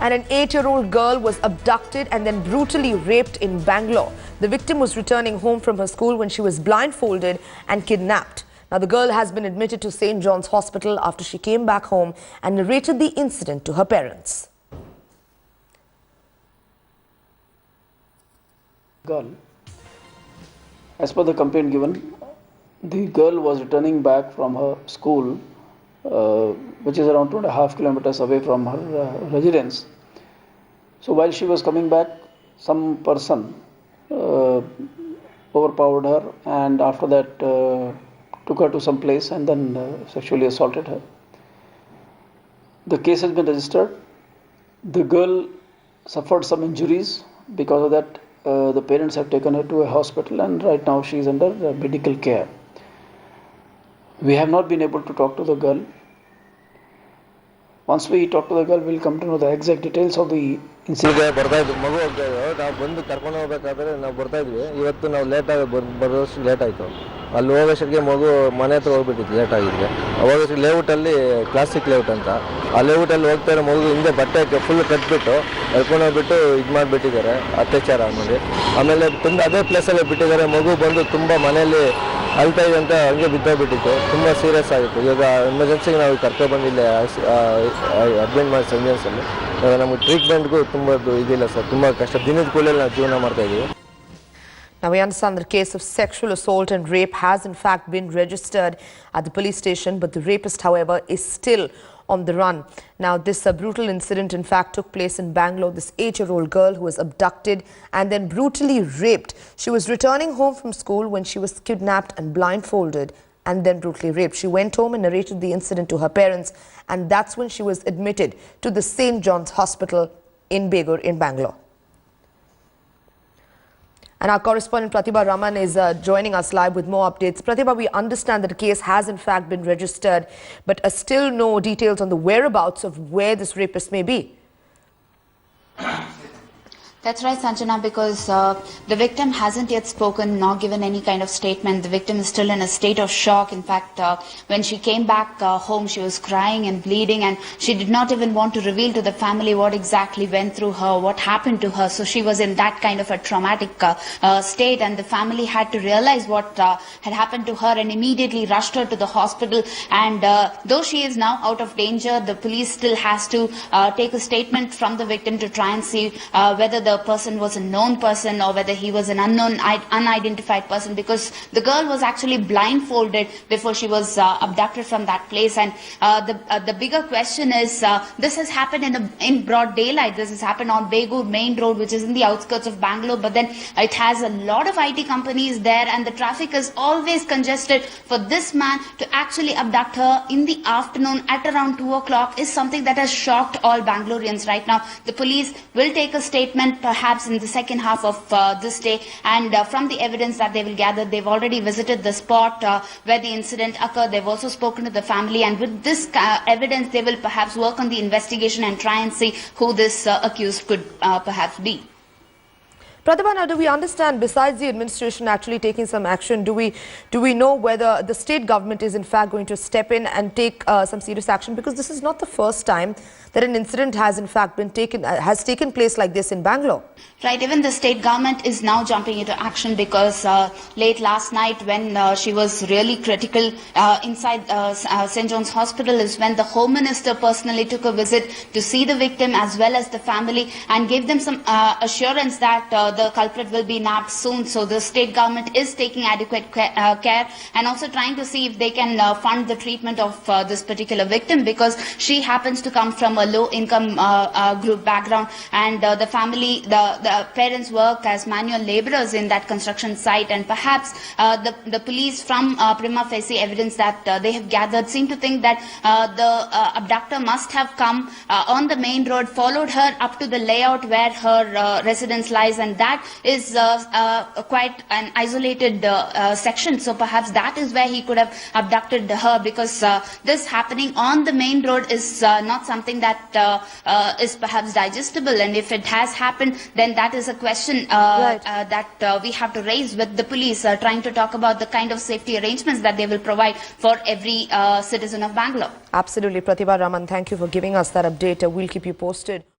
And an 8-year-old girl was abducted and then brutally raped in Bangalore. The victim was returning home from her school when she was blindfolded and kidnapped. Now, the girl has been admitted to St. John's Hospital after she came back home and narrated the incident to her parents. Girl. As per the complaint given, the girl was returning back from her school, which is around 2.5 kilometers away from her residence. So while she was coming back, some person overpowered her, and after that took her to some place and then sexually assaulted her. The case has been registered. The girl suffered some injuries. Because of that, the parents have taken her to a hospital, and right now she is under medical care. We have not been able to talk to the girl. Once we talk to the girl, we will come to know the exact details of the incident. ನಾವು ಬಂದು ಕರ್ಕೊಂಡು ಹೋಗ್ಬೇಕಾದ್ರೆ ನಾವು ಬರ್ತಾ ಇದ್ವಿ. ಇವತ್ತು ನಾವು ಲೇಟಾಗಿ ಬರೋಷ್ಟು ಲೇಟ್ ಆಯಿತು. ಅಲ್ಲಿ ಹೋಗೋಷ್ಟಕ್ಕೆ ಮಗು ಮನೆ ಹತ್ರ ಹೋಗ್ಬಿಟ್ಟಿತ್ತು ಲೇಟ್ ಆಗಿದ್ದೆ. ಅವಾಗ ಲೇಔಟಲ್ಲಿ ಕ್ಲಾಸಿಕ್ ಲೇಔಟ್ ಅಂತ ಆ ಲೇಔಟಲ್ಲಿ ಹೋಗ್ತಾ ಇರೋ ಮಗು ಹಿಂದೆ ಬಟ್ಟೆ ಫುಲ್ ಕಟ್ಬಿಟ್ಟು ಎಳ್ಕೊಂಡು ಹೋಗ್ಬಿಟ್ಟು ಇದು ಮಾಡಿಬಿಟ್ಟಿದ್ದಾರೆ, ಅತ್ಯಾಚಾರ ಆಮೇಲೆ ತಂದು ಅದೇ ಪ್ಲೇಸಲ್ಲಿ ಬಿಟ್ಟಿದ್ದಾರೆ. ಮಗು ಬಂದು ತುಂಬ ಮನೆಯಲ್ಲಿ ಅಳ್ತಾ ಇದೆ ಅಂತ ಹಂಗೆ ಬಿದ್ದೋಗ್ಬಿಟ್ಟಿತ್ತು. ತುಂಬ ಸೀರಿಯಸ್ ಆಗಿತ್ತು. ಇವಾಗ ಎಮರ್ಜೆನ್ಸಿಗೆ ನಾವು ಕರ್ಕೊಬಂದಿಲ್ಲ, ಅಡ್ಮಿಟ್ ಮಾಡಿ ಸಂಜೆನ್ಸಲ್ಲಿ. ಇವಾಗ ನಮಗೆ ಟ್ರೀಟ್ಮೆಂಟ್ಗೂ ತುಂಬ ಇದಿಲ್ಲ ಸರ್, ತುಂಬ ಕಷ್ಟ. ದಿನದ ಕೂಡಲೇ ನಾವು ಜೀವನ ಮಾಡ್ತಾ ಇದ್ದೀವಿ. Now, we understand that the case of sexual assault and rape has in fact been registered at the police station, but the rapist, however, is still on the run. Now, this brutal incident in fact took place in Bangalore. This 8-year-old girl who was abducted and then brutally raped. She was returning home from school when she was kidnapped and blindfolded and then brutally raped. She went home and narrated the incident to her parents, and that's when she was admitted to the St. John's Hospital in Begur in Bangalore. And our correspondent Pratibha Raman is joining us live with more updates. Pratibha, we understand that the case has in fact been registered, but still no details on the whereabouts of where this rapist may be. That's right, Sanjana, because the victim hasn't yet spoken nor given any kind of statement. The victim is still in a state of shock. In fact, when she came back home, she was crying and bleeding, and she did not even want to reveal to the family what exactly went through her, what happened to her. So she was in that kind of a traumatic state, and the family had to realize what had happened to her and immediately rushed her to the hospital. And though she is now out of danger, the police still has to take a statement from the victim to try and see whether the person was a known person or whether he was an unidentified person, because the girl was actually blindfolded before she was abducted from that place. And the bigger question is, this has happened in broad daylight. This has happened on Begur main road, which is in the outskirts of Bangalore, but then it has a lot of IT companies there, and the traffic is always congested. For this man to actually abduct her in the afternoon at around 2 o'clock is something that has shocked all Bangaloreans right now. The police will take a statement perhaps in the second half of this day, and from the evidence that they will gather, they've already visited the spot where the incident occurred. They've also spoken to the family, and with this evidence they will perhaps work on the investigation and try and see who this accused could perhaps be. Pratibha, now do we understand, besides the administration actually taking some action, do we know whether the state government is in fact going to step in and take some serious action? Because this is not the first time that an incident has in fact been taken place like this in Bangalore. Right, even the state government is now jumping into action, because late last night when she was really critical inside St. John's Hospital is when the Home Minister personally took a visit to see the victim as well as the family and gave them some assurance that the culprit will be nabbed soon. So the state government is taking adequate care and also trying to see if they can fund the treatment of this particular victim, because she happens to come from a low-income group background, and the family, the parents work as manual laborers in that construction site, and perhaps the police, from prima facie evidence that they have gathered, seem to think that the abductor must have come on the main road, followed her up to the layout where her residence lies, and that is quite an isolated section. So perhaps that is where he could have abducted her, because this happening on the main road is not something that is perhaps digestible, and if it has happened, then that is a question that we have to raise with the police, trying to talk about the kind of safety arrangements that they will provide for every citizen of Bangalore. Absolutely. Pratibha Raman, thank you for giving us that update. We'll keep you posted.